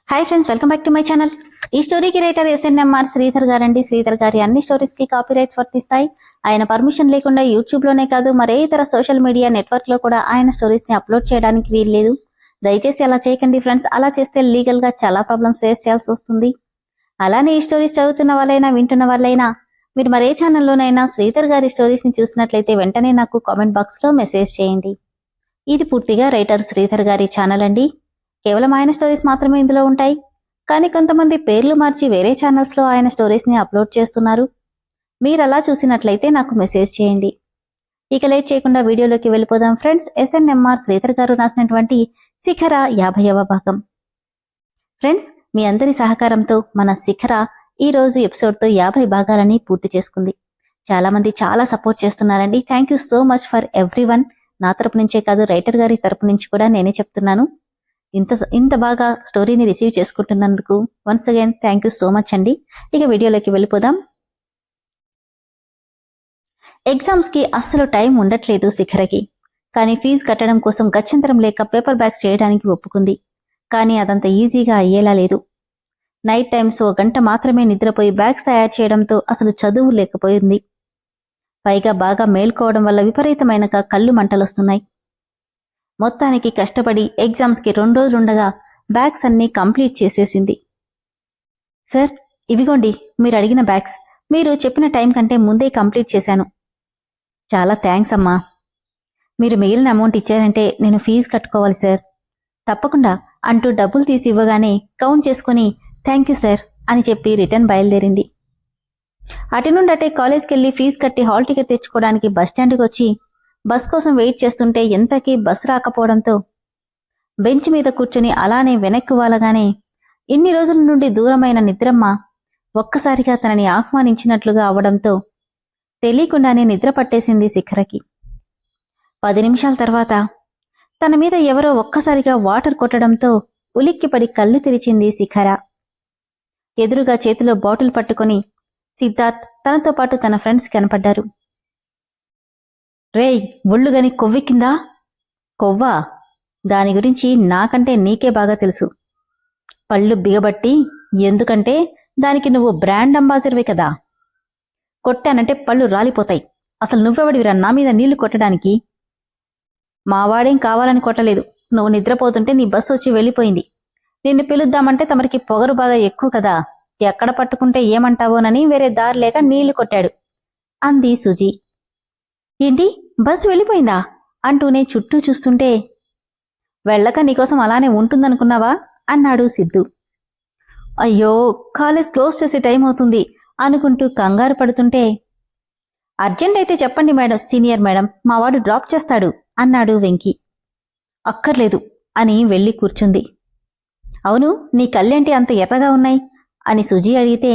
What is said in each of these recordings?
Hi friends, welcome back to my channel. ఈ స్టోరీకి writer SNMR Sridhar గారండి. శ్రీధర్ గారి అన్ని స్టోరీస్ కి కాపీ రైట్స్ వర్తిస్తాయి. ఆయన పర్మిషన్ లేకుండా యూట్యూబ్ లోనే కాదు మరే ఇతర సోషల్ మీడియా నెట్వర్క్ లో కూడా ఆయన స్టోరీస్ ని అప్లోడ్ చేయడానికి వీల్లేదు. దయచేసి అలా చేయకండి ఫ్రెండ్స్. అలా చేస్తే లీగల్ గా చాలా ప్రాబ్లమ్స్ ఫేస్ చేయాల్సి వస్తుంది. అలానే ఈ స్టోరీస్ చదువుతున్న వాళ్ళైనా వింటున్న వాళ్ళైనా మీరు మరే ఛానల్లోనైనా శ్రీధర్ గారి స్టోరీస్ ని చూసినట్లయితే వెంటనే నాకు కామెంట్ బాక్స్ లో మెసేజ్ చేయండి. ఇది పూర్తిగా రైటర్ శ్రీధర్ గారి ఛానల్ అండి. కేవలం ఆయన స్టోరీస్ మాత్రమే ఇందులో ఉంటాయి. కానీ కొంతమంది పేర్లు మార్చి వేరే ఛానల్స్ లో ఆయన స్టోరీస్ ని అప్లోడ్ చేస్తున్నారు. మీరు అలా చూసినట్లయితే నాకు మెసేజ్ చేయండి. ఇక లేట్ చేయకుండా వీడియోలోకి వెళ్ళిపోదాం ఫ్రెండ్స్. ఎస్ఎన్ఎంఆర్ శ్రీధర్ గారు రాసినటువంటి శిఖర 50వ భాగం. ఫ్రెండ్స్, మీ అందరి సహకారంతో మన శిఖర ఈ రోజు ఎపిసోడ్ తో 50 భాగాలని పూర్తి చేసుకుంది. చాలా మంది చాలా సపోర్ట్ చేస్తున్నారండి. Thank you so much for everyone. నా తరపు నుంచే కాదు, రైటర్ గారి తరపు నుంచి కూడా నేనే చెప్తున్నాను. ఇంత బాగా స్టోరీని రిసీవ్ చేసుకుంటున్నందుకు once again thank you so much అండి. ఇక వీడియోలోకి వెళ్ళిపోదాం. ఎగ్జామ్స్ కి అస్సలు టైం ఉండట్లేదు శిఖరకి. కానీ ఫీజు కట్టడం కోసం గత్యంతరం లేక పేపర్ బ్యాగ్స్ చేయడానికి ఒప్పుకుంది. కానీ అదంత ఈజీగా అయ్యేలా లేదు. నైట్ టైమ్స్ 1 గంట మాత్రమే నిద్రపోయి బ్యాగ్స్ తయారు చేయడంతో అసలు చదువు లేకపోయింది. పైగా బాగా మేల్కోవడం వల్ల విపరీతమైన కళ్ళు మంటలొస్తున్నాయి. మొత్తానికి కష్టపడి ఎగ్జామ్స్ కి 2 రోజులుండగా బ్యాగ్స్ అన్నీ కంప్లీట్ చేసేసింది. సార్, ఇవిగోండి మీరు అడిగిన బ్యాగ్స్. మీరు చెప్పిన టైం కంటే ముందే కంప్లీట్ చేశాను. చాలా థ్యాంక్స్ అమ్మా. మీరు మిగిలిన అమౌంట్ ఇచ్చారంటే నేను ఫీజు కట్టుకోవాలి సార్. తప్పకుండా అంటూ డబ్బులు తీసి ఇవ్వగానే కౌంట్ చేసుకుని థ్యాంక్ యూ సార్ అని చెప్పి రిటర్న్ బయలుదేరింది. అటు నుండి అటే కాలేజ్కి వెళ్లి ఫీజు కట్టి హాల్ టికెట్ తెచ్చుకోవడానికి బస్టాండ్కి వచ్చి బస్ కోసం వెయిట్ చేస్తుంటే ఎంతకీ బస్ రాకపోవడంతో బెంచ్ మీద కూర్చుని అలానే వెనక్కి వాలగానే ఇన్ని రోజుల నుండి దూరమైన నిద్రమ్మ ఒక్కసారిగా తనని ఆహ్వానించినట్లుగా అవడంతో తెలియకుండానే నిద్ర పట్టేసింది శిఖరకి. 10 నిమిషాల తర్వాత తన మీద ఎవరో ఒక్కసారిగా వాటర్ కొట్టడంతో ఉలిక్కిపడి కళ్ళు తెరిచింది శిఖర. ఎదురుగా చేతిలో బాటిల్ పట్టుకుని సిద్ధార్థ్ తనతో పాటు తన ఫ్రెండ్స్ కనపడ్డారు. రేయ్, ఒళ్ళుగని కొవ్వెక్కిందా? కొవ్వా? దాని గురించి నాకంటే నీకే బాగా తెలుసు. పళ్ళు బిగబట్టి. ఎందుకంటే దానికి నువ్వు బ్రాండ్ అంబాసిడర్వే కదా. కొట్టానంటే పళ్ళు రాలిపోతాయి. అసలు నువ్వెవడివిరా నా మీద నీళ్లు కొట్టడానికి? మావాడేం కావాలని కొట్టలేదు. నువ్వు నిద్రపోతుంటే నీ బస్సు వచ్చి వెళ్ళిపోయింది. నిన్ను పిలుద్దామంటే తమరికి పొగరు బాగా ఎక్కువ కదా. ఎక్కడ పట్టుకుంటే ఏమంటావోనని వేరే దారి లేక నీళ్లు కొట్టాడు అంది సుజీ. ఏంటి, బస్సు వెళ్ళిపోయిందా అంటూనే చుట్టూ చూస్తుంటే వెళ్ళక నీకోసం అలానే ఉంటుందనుకున్నావా అన్నాడు సిద్ధు. అయ్యో, కాలేజ్ క్లోజ్ చేసే టైం అవుతుంది అనుకుంటూ కంగారు పడుతుంటే అర్జెంట్ అయితే చెప్పండి మేడం, సీనియర్ మేడం, మావాడు డ్రాప్ చేస్తాడు అన్నాడు వెంకీ. అక్కర్లేదు అని వెళ్ళి కూర్చుంది. అవును, నీ కళ్ళేంటి అంత ఎర్రగా ఉన్నాయి అని సుజీ అడిగితే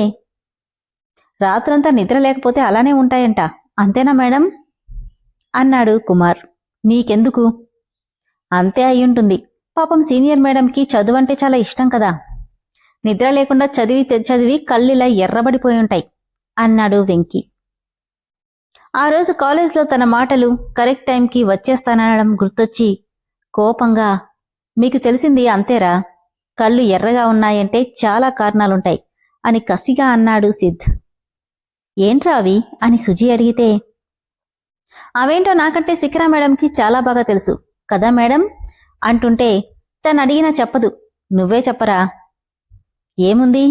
రాత్రంతా నిద్ర లేకపోతే అలానే ఉంటాయంట, అంతేనా మేడం అన్నాడు కుమార్. నీకెందుకు? అంతే అయ్యుంటుంది. పాపం సీనియర్ మేడంకి చదువంటే చాలా ఇష్టం కదా. నిద్ర లేకుండా చదివి చదివి కళ్ళిలా ఎర్రబడిపోయి ఉంటాయి అన్నాడు వెంకీ. ఆ రోజు కాలేజ్లో తన మాటలు కరెక్ట్ టైంకి వచ్చేస్తాననడం గుర్తొచ్చి కోపంగా, మీకు తెలిసింది అంతేరా, కళ్ళు ఎర్రగా ఉన్నాయంటే చాలా కారణాలుంటాయి అని కసిగా అన్నాడు సిద్ధ్. ఏంట్రా అవి అని సుజీ అడిగితే అవేంటో నాకంటే శిఖర మేడంకి చాలా బాగా తెలుసు కదా మేడం అంటుంటే తను అడిగినా చెప్పదు. నువ్వే చెప్పరా. ఏముంది,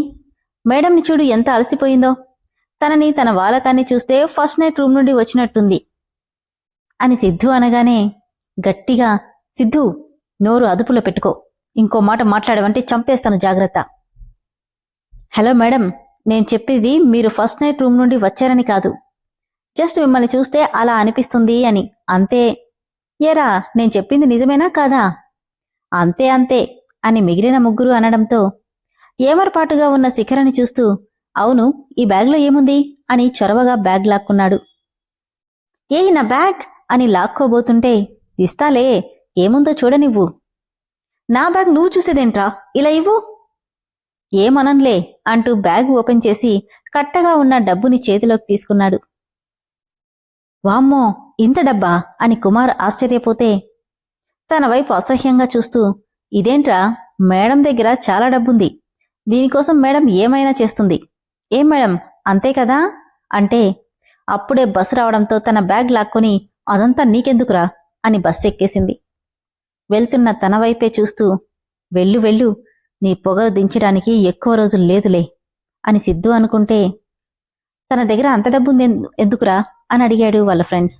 మేడంని చూడు ఎంత అలసిపోయిందో. తనని తన వాలకాన్ని చూస్తే ఫస్ట్ నైట్ రూమ్ నుండి వచ్చినట్టుంది అని సిద్ధు అనగానే గట్టిగా, సిద్ధు నోరు అదుపులో పెట్టుకో, ఇంకో మాట మాట్లాడవంటే చంపేస్తాను, జాగ్రత్త. హలో మేడం, నేను చెప్పేది మీరు ఫస్ట్ నైట్ రూమ్ నుండి వచ్చారని కాదు. జస్ట్ మిమ్మల్ని చూస్తే అలా అనిపిస్తుంది అని, అంతే. ఏరా, నేను చెప్పింది నిజమేనా కాదా? అంతే అంతే అని మిగిలిన ముగ్గురు అనడంతో ఏమరపాటుగా ఉన్న శిఖరని చూస్తూ అవును, ఈ బ్యాగ్లో ఏముంది అని చొరవగా బ్యాగ్ లాక్కున్నాడు. నా బ్యాగ్ అని లాక్కోబోతుంటే ఇస్తాలే, ఏముందో చూడనివ్వు. నా బ్యాగ్ నువ్వు చూసేదేంట్రా, ఇలా ఇవ్వు. ఏమనంలే అంటూ బ్యాగ్ ఓపెన్ చేసి కట్టగా ఉన్న డబ్బుని చేతిలోకి తీసుకున్నాడు. వామ్మో, ఇంత డబ్బా అని కుమార్ ఆశ్చర్యపోతే తన వైపు అసహ్యంగా చూస్తూ ఇదేంట్రా మేడం దగ్గర చాలా డబ్బుంది. దీనికోసం మేడం ఏమైనా చేస్తుంది. ఏం మేడం, అంతే కదా అంటే అప్పుడే బస్సు రావడంతో తన బ్యాగ్ లాక్కొని అదంతా నీకెందుకురా అని బస్సు ఎక్కేసింది. వెళ్తున్న తన వైపే చూస్తూ వెళ్ళు వెళ్ళు, నీ పొగరు దించడానికి ఎక్కువ రోజులు లేదులే అని సిద్ధు అనుకుంటే, తన దగ్గర అంత డబ్బుంది ఎందుకురా అని అడిగాడు వాళ్ళ ఫ్రెండ్స్.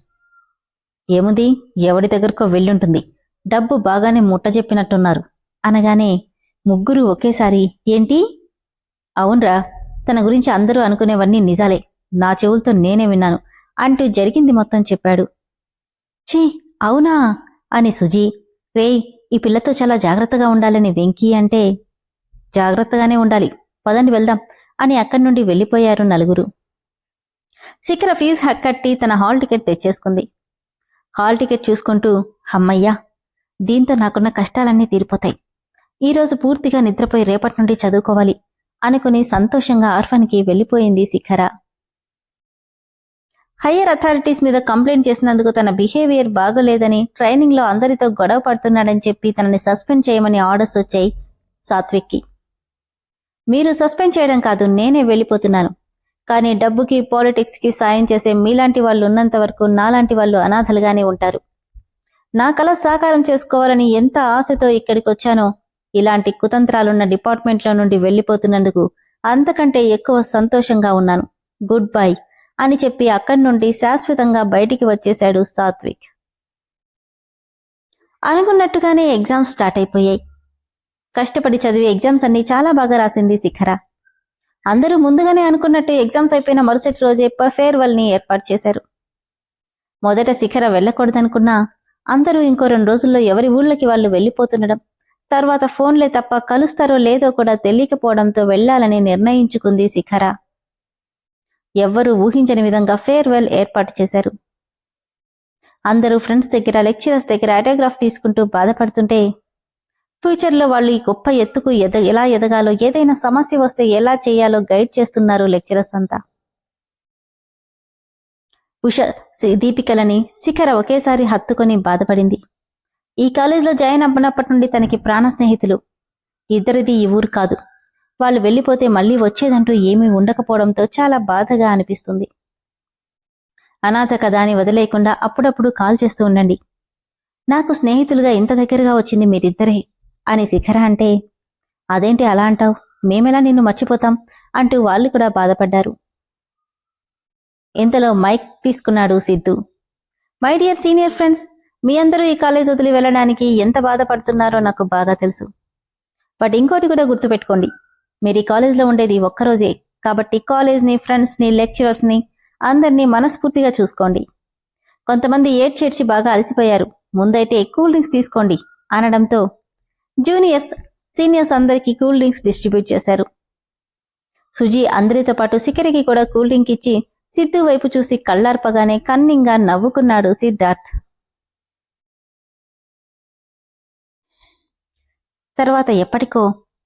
ఏముంది, ఎవడి దగ్గరకో వెళ్ళుంటుంది, డబ్బు బాగానే ముట్టజెప్పినట్టున్నారు అనగానే ముగ్గురు ఒకేసారి ఏంటి? అవునరా, తన గురించి అందరూ అనుకునేవన్నీ నిజాలే, నా చెవులతో నేనే విన్నాను అంటూ జరిగింది మొత్తం చెప్పాడు. ఛీ అవునా అని సుజీ, రేయ్ ఈ పిల్లతో చాలా జాగ్రత్తగా ఉండాలని వెంకీ అంటే, జాగ్రత్తగానే ఉండాలి, పదండి వెళ్దాం అని అక్కడి నుండి వెళ్ళిపోయారు నలుగురు. శిఖర ఫీజు కట్టి తన హాల్ టికెట్ తెచ్చేసుకుంది. హాల్ టికెట్ చూసుకుంటూ అమ్మయ్యా, దీంతో నాకున్న కష్టాలన్నీ తీరిపోతాయి, ఈరోజు పూర్తిగా నిద్రపోయి రేపటి నుండి చదువుకోవాలి అనుకుని సంతోషంగా ఆర్ఫన్కి వెళ్ళిపోయింది శిఖర. హయ్యర్ అథారిటీస్ మీద కంప్లైంట్ చేసినందుకు తన బిహేవియర్ బాగోలేదని, ట్రైనింగ్లో అందరితో గొడవ పడుతున్నాడని చెప్పి తనని సస్పెండ్ చేయమని ఆర్డర్స్ వచ్చాయి సాత్విక్కి. మీరు సస్పెండ్ చేయడం కాదు, నేనే వెళ్ళిపోతున్నాను, కానీ డబ్బుకి పాలిటిక్స్కి సాయం చేసే మీలాంటి వాళ్ళు ఉన్నంత వరకు నాలాంటి వాళ్ళు అనాథలుగానే ఉంటారు. నా కల సాకారం చేసుకోవాలని ఎంత ఆశతో ఇక్కడికి వచ్చానో, ఇలాంటి కుతంత్రాలున్న డిపార్ట్మెంట్లో నుండి వెళ్ళిపోతున్నందుకు అంతకంటే ఎక్కువ సంతోషంగా ఉన్నాను. గుడ్ బై అని చెప్పి అక్కడి నుండి శాశ్వతంగా బయటికి వచ్చేశాడు సాత్విక్. అనుకున్నట్టుగానే ఎగ్జామ్స్ స్టార్ట్ అయిపోయాయి. కష్టపడి చదివి ఎగ్జామ్స్ అన్ని చాలా బాగా రాసింది శిఖర. అందరూ ముందుగానే అనుకున్నట్టు ఎగ్జామ్స్ అయిపోయిన మరుసటి రోజే ఫేర్వెల్ ని ఏర్పాటు చేశారు. మొదట శిఖర వెళ్ళకూడదనుకున్నా అందరూ ఇంకో 2 రోజుల్లో ఎవరి ఊళ్ళకి వాళ్ళు వెళ్ళిపోతుండడం, తర్వాత ఫోన్లే తప్ప కలుస్తారో లేదో కూడా తెలియకపోవడంతో వెళ్లాలని నిర్ణయించుకుంది శిఖర. ఎవ్వరూ ఊహించని విధంగా ఫేర్వెల్ ఏర్పాటు చేశారు. అందరూ ఫ్రెండ్స్ దగ్గర, లెక్చరర్స్ దగ్గర ఆటోగ్రాఫ్ తీసుకుంటూ బాధపడుతుంటే, ఫ్యూచర్లో వాళ్ళు ఈ గొప్ప ఎత్తుకు ఎలా ఎదగాలో, ఏదైనా సమస్య వస్తే ఎలా చేయాలో గైడ్ చేస్తున్నారు లెక్చరర్స్ అంతా. ఉష, దీపికలని శిఖర ఒకేసారి హత్తుకొని బాధపడింది. ఈ కాలేజ్లో జాయిన్ అవ్వనప్పటి నుండి తనకి ప్రాణ స్నేహితులు. ఇద్దరిది ఈ ఊరు కాదు. వాళ్ళు వెళ్ళిపోతే మళ్లీ వచ్చేదంటూ ఏమీ ఉండకపోవడంతో చాలా బాధగా అనిపిస్తుంది. అనాథ కదా అని వదిలేయకుండా అప్పుడప్పుడు కాల్ చేస్తూ ఉండండి. నాకు స్నేహితులుగా ఇంత దగ్గరగా వచ్చింది మీరిద్దరే అని శిఖర అంటే, అదేంటి అలా అంటావు, మేమెలా నిన్ను మర్చిపోతాం అంటూ వాళ్ళు కూడా బాధపడ్డారు. ఇంతలో మైక్ తీసుకున్నాడు Siddhu. My dear senior friends, మీ అందరూ ఈ కాలేజ్ వదిలి వెళ్ళడానికి ఎంత బాధపడుతున్నారో నాకు బాగా తెలుసు. బట్ ఇంకోటి కూడా గుర్తుపెట్టుకోండి, మీరు ఈ కాలేజ్లో ఉండేది ఒక్కరోజే, కాబట్టి కాలేజ్ని, ఫ్రెండ్స్ని, లెక్చరర్స్ని అందరినీ మనస్ఫూర్తిగా చూసుకోండి. కొంతమంది ఏడ్చేడ్చి బాగా అలసిపోయారు, ముందైతే కూల్ డ్రింక్స్ తీసుకోండి అనడంతో జూనియర్స్, సీనియర్స్ అందరికీ కూల్ డ్రింక్స్ డిస్ట్రిబ్యూట్ చేశారు. సుజీ అందరితో పాటు శిఖరికి కూడా కూల్ డ్రింక్ ఇచ్చి సిద్ధు వైపు చూసి కళ్ళార్పగానే కన్నింగా నవ్వుకున్నాడు సిద్ధార్థ్. తర్వాత ఎప్పటికో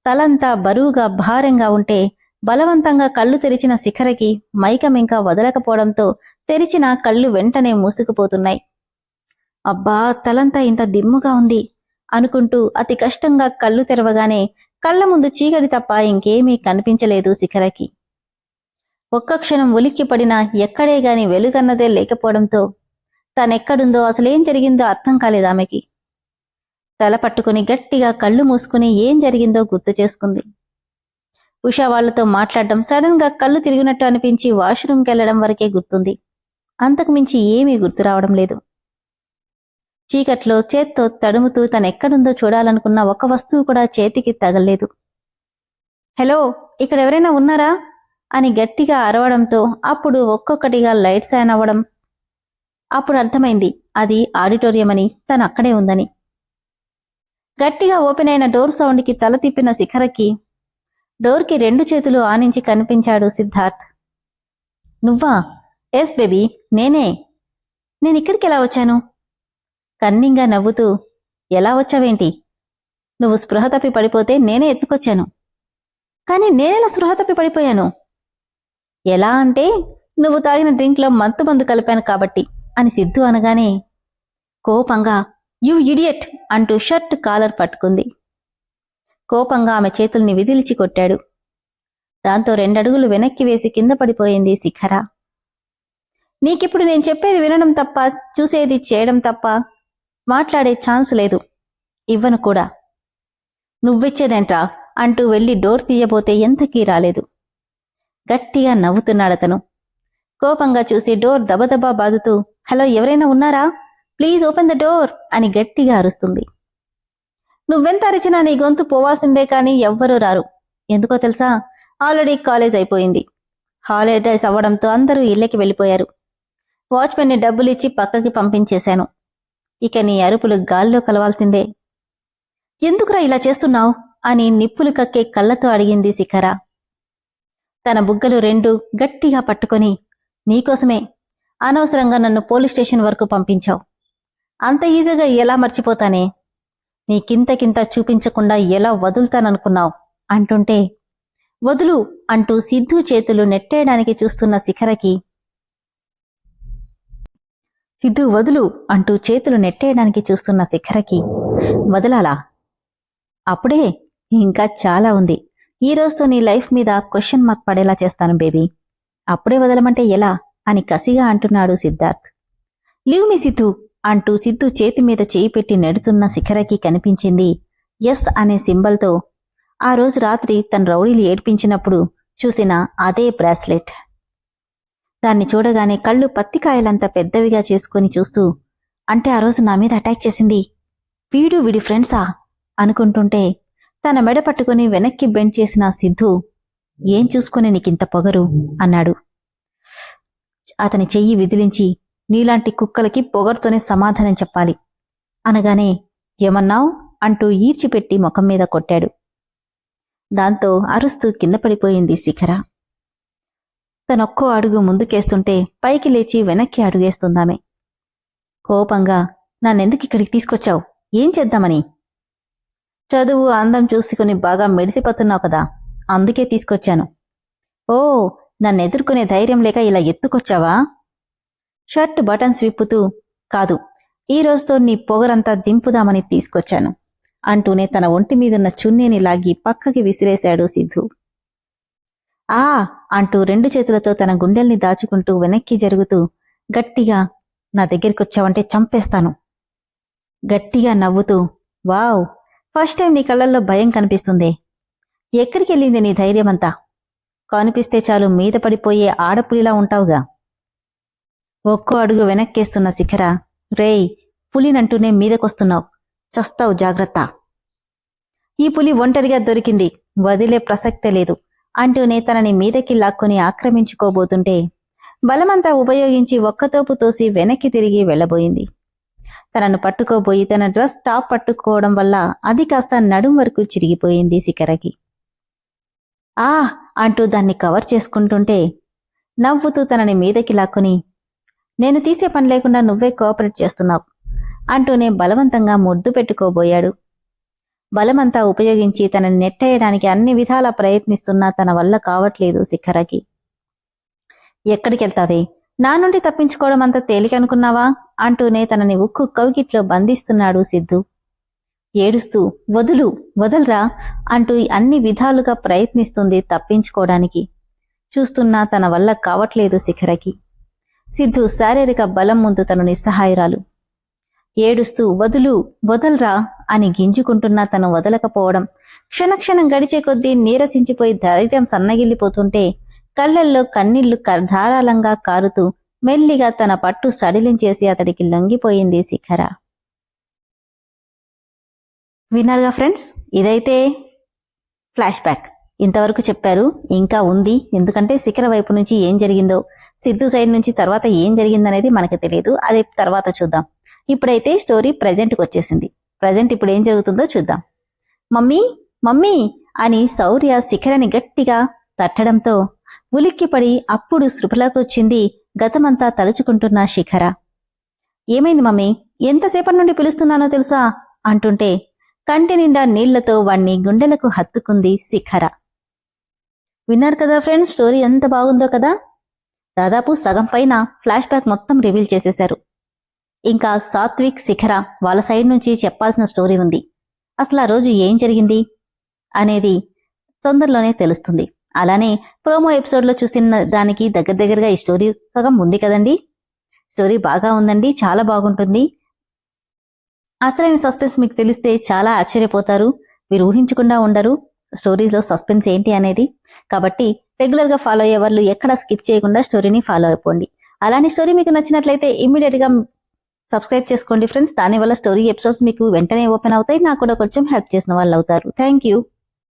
తలంతా బరువుగా భారంగా ఉంటే బలవంతంగా కళ్ళు తెరిచిన శిఖరకి మైకం ఇంకా వదలకపోవడంతో తెరిచిన కళ్ళు వెంటనే మూసుకుపోతున్నాయి. అబ్బా, తలంతా ఇంత దిమ్ముగా ఉంది అనుకుంటూ అతి కష్టంగా కళ్ళు తెరవగానే కళ్ల ముందు చీకటి తప్ప ఇంకేమీ కనిపించలేదు శిఖరకి. ఒక్క క్షణం ఉలిక్కిపడినా ఎక్కడే గాని వెలుగన్నదే లేకపోవడంతో తనెక్కడుందో, అసలేం జరిగిందో అర్థం కాలేదామెకి. తల పట్టుకుని గట్టిగా కళ్ళు మూసుకుని ఏం జరిగిందో గుర్తు చేసుకుంది. ఉషా వాళ్లతో మాట్లాడడం, సడన్ గా కళ్ళు తిరిగినట్టు అనిపించి వాష్రూమ్కి వెళ్లడం వరకే గుర్తుంది. అంతకుమించి ఏమీ గుర్తు రావడం లేదు. చీకట్లో చేత్తో తడుముతూ తనెక్కడుందో చూడాలనుకున్న ఒక వస్తువు కూడా చేతికి తగల్లేదు. హలో, ఇక్కడ ఎవరైనా ఉన్నారా అని గట్టిగా అరవడంతో అప్పుడు ఒక్కొక్కటిగా లైట్స్ ఆన్ అవ్వడం. అప్పుడు అర్థమైంది అది ఆడిటోరియం అని, తను అక్కడే ఉందని. గట్టిగా ఓపెన్ అయిన డోర్ సౌండ్కి తల తిప్పిన శిఖరకి డోర్కి 2 చేతులు ఆనించి కనిపించాడు సిద్ధార్థ్. నువ్వా? ఎస్ బేబీ, నేనే. నేనిక్కడికి ఎలా వచ్చాను? కన్నింగా నవ్వుతూ, ఎలా వచ్చావేంటి? నువ్వు స్పృహ తప్పి పడిపోతే నేనే ఎత్తుకొచ్చాను. కానీ నేనెలా స్పృహ తప్పి పడిపోయాను? ఎలా అంటే, నువ్వు తాగిన డ్రింక్లో మత్తు కలిపాను కాబట్టి అని సిద్ధు అనగానే కోపంగా యూ ఇడియట్ అంటూ షర్ట్ కాలర్ పట్టుకుంది. కోపంగా ఆమె చేతుల్ని విదిలిచి కొట్టాడు. దాంతో 2 అడుగులు వెనక్కి వేసి కింద పడిపోయింది శిఖర. నీకిప్పుడు నేను చెప్పేది వినడం తప్ప, చూసేది చేయడం తప్ప మాట్లాడే ఛాన్స్ లేదు. ఇవ్వను కూడా. నువ్విచ్చేదేంట్రా అంటూ వెళ్లి డోర్ తీయబోతే ఎంతకీ రాలేదు. గట్టిగా నవ్వుతున్నాడతను. కోపంగా చూసి డోర్ దబదబా బాదుతూ, హలో, ఎవరైనా ఉన్నారా? ప్లీజ్ ఓపెన్ ద డోర్ అని గట్టిగా అరుస్తుంది. నువ్వెంత అరిచినా నీ గొంతు పోవాల్సిందే కానీ ఎవ్వరూ రారు. ఎందుకో తెలుసా? ఆల్రెడీ కాలేజ్ అయిపోయింది. హాలిడేస్ అవ్వడంతో అందరూ ఇళ్ళకి వెళ్ళిపోయారు. వాచ్మెన్ని డబ్బులిచ్చి పక్కకి పంపించేశాను. ఇక నీ అరుపులు గాల్లో కలవాల్సిందే. ఎందుకురా ఇలా చేస్తున్నావు అని నిప్పులు కక్కే కళ్ళతో అడిగింది శిఖర. తన బుగ్గలు 2 గట్టిగా పట్టుకొని, నీకోసమే అనవసరంగా నన్ను పోలీస్ స్టేషన్ వరకు పంపించావు. అంత ఈజీగా ఎలా మర్చిపోతానే? నీకింతకింత చూపించకుండా ఎలా వదులుతాననుకున్నావు అంటుంటే, వదులు అంటూ సిద్ధు చేతులు నెట్టేయడానికి చూస్తున్న శిఖరకి, సిద్ధు వదులు అంటూ చేతులు నెట్టేయడానికి చూస్తున్న శిఖరకి, వదలాలా? అప్పుడే, ఇంకా చాలా ఉంది. ఈ రోజుతో నీ లైఫ్ మీద క్వశ్చన్ మార్క్ పడేలా చేస్తాను బేబీ. అప్పుడే వదలమంటే ఎలా అని కసిగా అంటున్నాడు సిద్ధార్థ్. లీవ్ మీ సిద్ధు అంటూ సిద్ధు చేతి మీద చేయి పెట్టి నెడుతున్న శిఖరకి కనిపించింది ఎస్ అనే సింబల్తో ఆ రోజు రాత్రి తన రౌడీలు ఏడ్పించినప్పుడు చూసిన అదే బ్రాస్లెట్. దాన్ని చూడగానే కళ్ళు పత్తికాయలంత పెద్దవిగా చేసుకుని చూస్తూ, అంటే ఆ రోజు నా మీద అటాక్ చేసింది వీడి ఫ్రెండ్సా అనుకుంటుంటే, తన మెడ పట్టుకుని వెనక్కి బెండ్ చేసిన సిద్ధు, ఏం చూసుకుని నీకింత పొగరు అన్నాడు. అతని చెయ్యి విదిలించి, నీలాంటి కుక్కలకి పొగరుతోనే సమాధానం చెప్పాలి అనగానే, ఏమన్నావ్ అంటూ ఈడ్చిపెట్టి ముఖం మీద కొట్టాడు. దాంతో అరుస్తూ కింద పడిపోయింది శిఖర. తనొక్కో అడుగు ముందుకేస్తుంటే పైకి లేచి వెనక్కి అడుగేస్తుందామె. కోపంగా, నన్నెందుకిక్కడికి తీసుకొచ్చావు? ఏం చేద్దామని? చదువు అందం చూసుకుని బాగా మెడిసిపోతున్నావు కదా, అందుకే తీసుకొచ్చాను. ఓ, నన్నెదుర్కొనే ధైర్యం లేక ఇలా ఎత్తుకొచ్చావా? షర్ట్ బటన్స్ విప్పుతూ, కాదు, ఈ రోజుతో నీ పొగరంతా దింపుదామని తీసుకొచ్చాను అంటూనే తన ఒంటి మీదున్న చున్నీని లాగి పక్కకి విసిరేశాడు సిద్ధు. ఆ అంటూ 2 చేతులతో తన గుండెల్ని దాచుకుంటూ వెనక్కి జరుగుతూ గట్టిగా, నా దగ్గరికొచ్చావంటే చంపేస్తాను. గట్టిగా నవ్వుతూ, వావ్, ఫస్ట్ టైం నీ కళ్ళల్లో భయం కనిపిస్తుందే. ఎక్కడికెళ్ళింది నీ ధైర్యమంతా? కనిపిస్తే చాలు మీద పడిపోయే ఆడపులిలా ఉంటావుగా. ఒక్కో అడుగు వెనక్కేస్తున్న శిఖర, రేయ్, పులినంటూనే మీదకొస్తున్నావు, చస్తావు, జాగ్రత్త. ఈ పులి ఒంటరిగా దొరికింది, వదిలే ప్రసక్తే లేదు అంటూనే తనని మీదకి లాక్కొని ఆక్రమించుకోబోతుంటే బలమంతా ఉపయోగించి ఒక్కతోపు తోసి వెనక్కి తిరిగి వెళ్లబోయింది. తనను పట్టుకోబోయి తన డ్రెస్ టాప్ పట్టుకోవడం వల్ల అది కాస్త నడుం వరకు చిరిగిపోయింది శిఖరకి. ఆ అంటూ దాన్ని కవర్ చేసుకుంటుంటే నవ్వుతూ తనని మీదకి లాక్కొని, నేను తీసే పని లేకుండా నువ్వే కోఆపరేట్ చేస్తున్నావు అంటూనే బలవంతంగా ముద్దు పెట్టుకోబోయాడు. బలమంతా ఉపయోగించి తనని నెట్టేయడానికి అన్ని విధాలా ప్రయత్నిస్తున్నా తన వల్ల కావట్లేదు శిఖరకి. ఎక్కడికెళ్తావే? నా నుండి తప్పించుకోవడం అంత తేలికనుకున్నావా అంటూనే తనని ఉక్కు కౌగిట్లో బంధిస్తున్నాడు సిద్ధు. ఏడుస్తూ, వదులు, వదలరా అంటూ అన్ని విధాలుగా ప్రయత్నిస్తుంది తప్పించుకోవడానికి. చూస్తున్నా తన వల్ల కావట్లేదు శిఖరకి. సిద్ధు శారీరక బలం ముందు తను నిస్సహాయురాలు. ఏడుస్తూ, వదులు, వదలరా అని గింజుకుంటున్నా తను వదలకపోవడం, క్షణక్షణం గడిచే కొద్దీ నీరసించిపోయి ధైర్యం సన్నగిల్లిపోతుంటే కళ్ళల్లో కన్నీళ్లు ధారాళంగా కారుతూ మెల్లిగా తన పట్టు సడిలించేసి అతడికి లొంగిపోయింది శిఖర. విన్నారుగా ఫ్రెండ్స్, ఇదైతే ఫ్లాష్ బ్యాక్. ఇంతవరకు చెప్పారు, ఇంకా ఉంది. ఎందుకంటే శిఖర వైపు నుంచి ఏం జరిగిందో, సిద్ధు సైడ్ నుంచి తర్వాత ఏం జరిగిందనేది మనకు తెలియదు, అదే తర్వాత చూద్దాం. ఇప్పుడైతే స్టోరీ ప్రజెంట్కి వచ్చేసింది. ప్రజెంట్ ఇప్పుడు ఏం జరుగుతుందో చూద్దాం. మమ్మీ, మమ్మీ అని శౌర్య శిఖరని గట్టిగా తట్టడంతో ఉలిక్కిపడి అప్పుడు స్పృహలోకొచ్చింది గతమంతా తలుచుకుంటున్న శిఖర. ఏమైంది మమ్మీ? ఎంతసేపటి నుండి పిలుస్తున్నానో తెలుసా అంటుంటే కంటి నిండా నీళ్లతో వాణ్ణి గుండెలకు హత్తుకుంది శిఖర. విన్నారు కదా ఫ్రెండ్స్, స్టోరీ ఎంత బాగుందో కదా. దాదాపు సగం పైన ఫ్లాష్ బ్యాక్ మొత్తం రివీల్ చేసేశారు. ఇంకా సాత్విక్, శిఖర వాళ్ళ సైడ్ నుంచి చెప్పాల్సిన స్టోరీ ఉంది. అసలు ఆ రోజు ఏం జరిగింది, అనేది తొందరలోనే తెలుస్తుంది. అలానే ప్రోమో ఎపిసోడ్లో చూసిన దానికి దగ్గరగా ఈ స్టోరీ సగం ఉంది కదండి. స్టోరీ బాగా ఉందండి, చాలా బాగుంటుంది. అసలైన సస్పెన్స్ మీకు తెలిస్తే చాలా ఆశ్చర్యపోతారు. మీరు ఊహించకుండా ఉండరు స్టోరీలో సస్పెన్స్ ఏంటి అనేది. కాబట్టి రెగ్యులర్గా ఫాలో అయ్యే వాళ్ళు ఎక్కడ స్కిప్ చేయకుండా స్టోరీని ఫాలో అయిపోండి. అలానే స్టోరీ మీకు నచ్చినట్లయితే ఇమ్మీడియట్గా సబ్స్క్రైబ్ చేసుకోండి ఫ్రెండ్స్. దానివల్ల స్టోరీ ఎపిసోడ్స్ మీకు వెంటనే ఓపెన్ అవుతాయి. నాకు కూడా కొంచెం హెల్ప్ చేసిన వాళ్ళు అవుతారు. Thank you.